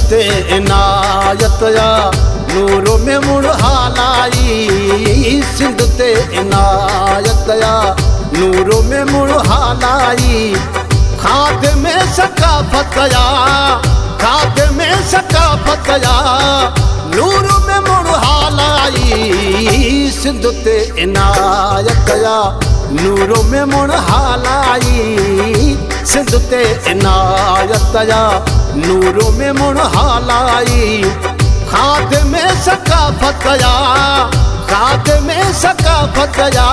ते इनायत या नूर में मुड़ हालाई। सिंध ते इनायत या नूर में मुड़ हालाई। खाद में सकाफत या, खाद में सकाफत या नूर में मुड़ हालाई। सिंध ते इनायत या नूर में मुड़ हालाई। सिंध ते इनायत या नूर में मुड़ हालाई। खाद में सकाफत या, खाद में सकाफत या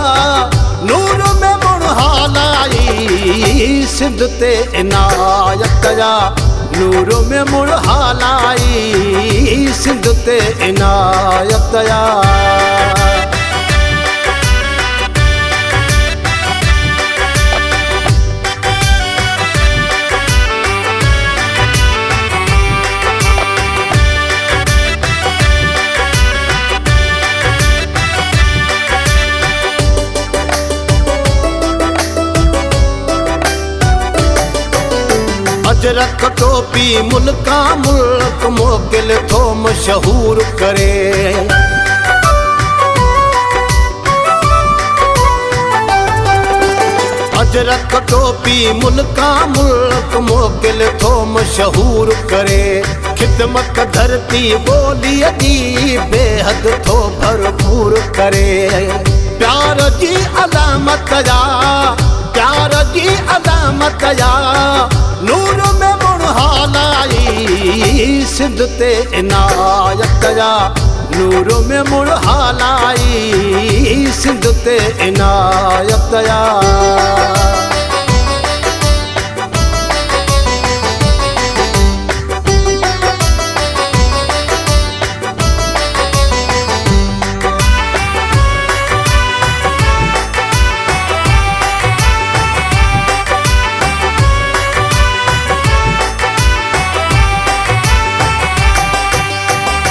नूर में मुड़ हालाई। सिंध ते इनायत या नूर में मुड़ हालाई। सिंध ते इनायत या। अजरक टोपी मुल्का मुल्क मोकिल थो मशहूर करे। अजरक टोपी मुल्का मुल्क मोकिल थो मशहूर करे। खिदमत धरती बोली दी बेहद थो भरपूर करे। प्यार जी अलामत या, प्यार जी अलामत या नूर में मुड़ हालाई। सिंध ते इनायत या नूर में मुड़ हालाई। सिंध ते इनायत या।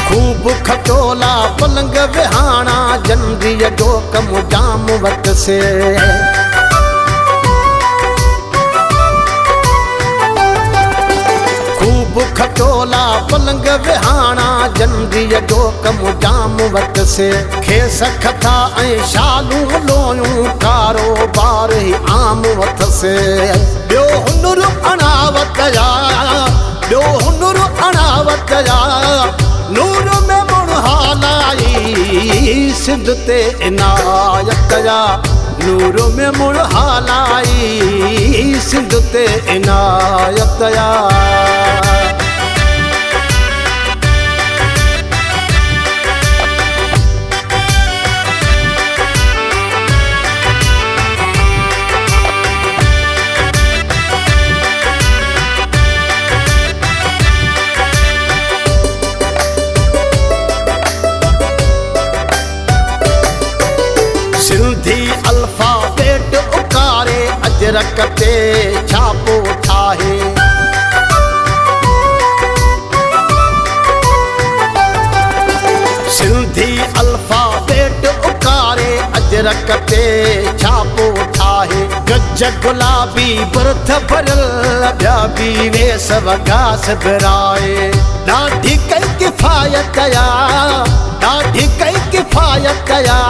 खूब खटोला पलंग विहाना जंदी डोक मुजाम वत से। खूब खटोला पलंग विहाना जंदी डोक मुजाम वत से। खेस खथा ऐं शालू लोयूं कारोबार ही आम वत से। ॿियो हुनुर अणावत या, ॿियो हुनुर अणावत या नूर में मुड़ हालाई। सिंध ते इनायत या नूर में मुड़ हालाई। सिंध ते इनायत या। सिंधी अल्फाबेट उकारे अजरक ते छापो ठाहे। सिंधी अल्फाबेट उकारे अजरक ते छापो ठाहे। गज गुलाबी बर्थ भरल ॿिया बि वेस वगास बिराए। ॾाढी कई किफ़ायत या, ॾाढी कई किफ़ायत या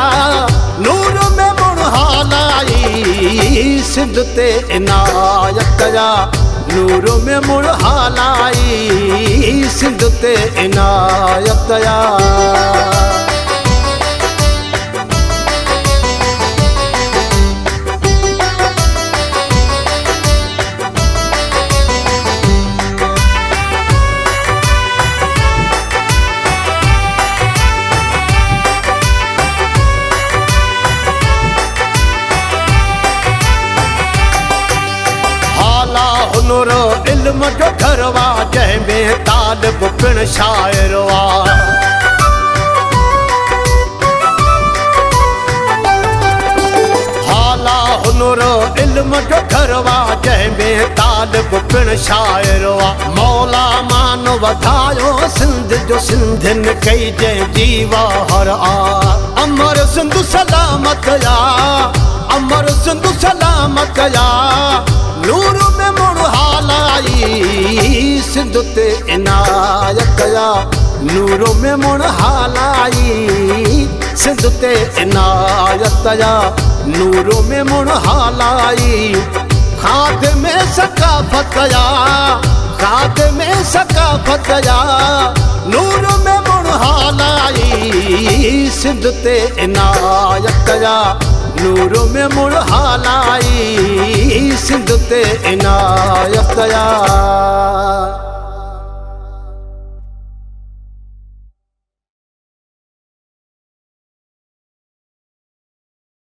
नूर में मुड़ हालाई। सिंध ते इनायत या नूर में मुड़ हालाई। सिंध ते इनायत या। हुनुर इल्म जो घरवा जंहिंमें तालिब पिण शाइर वा। हाला हुनुर इल्म जो घरवा जंहिंमें तालिब पिण शाइर वा। मौला मान वधायो सिंध जो सिंधिन कई जंहिं जीवा हर आ। अमर सिंध सलामत या, अमर सिंध सलामत या नूर में मुड़ हालाई सिंध ते इनायत या नूर में मुड़ हालाई सिंध ते इनायत या नूर में मुड़ हालाई खाद में सकाफत या खाद में सकाफत या नूर में मुड़ हालाई सिंध ते इनायत या नूर में मुड़ हालाई सिंध ते इनायत या।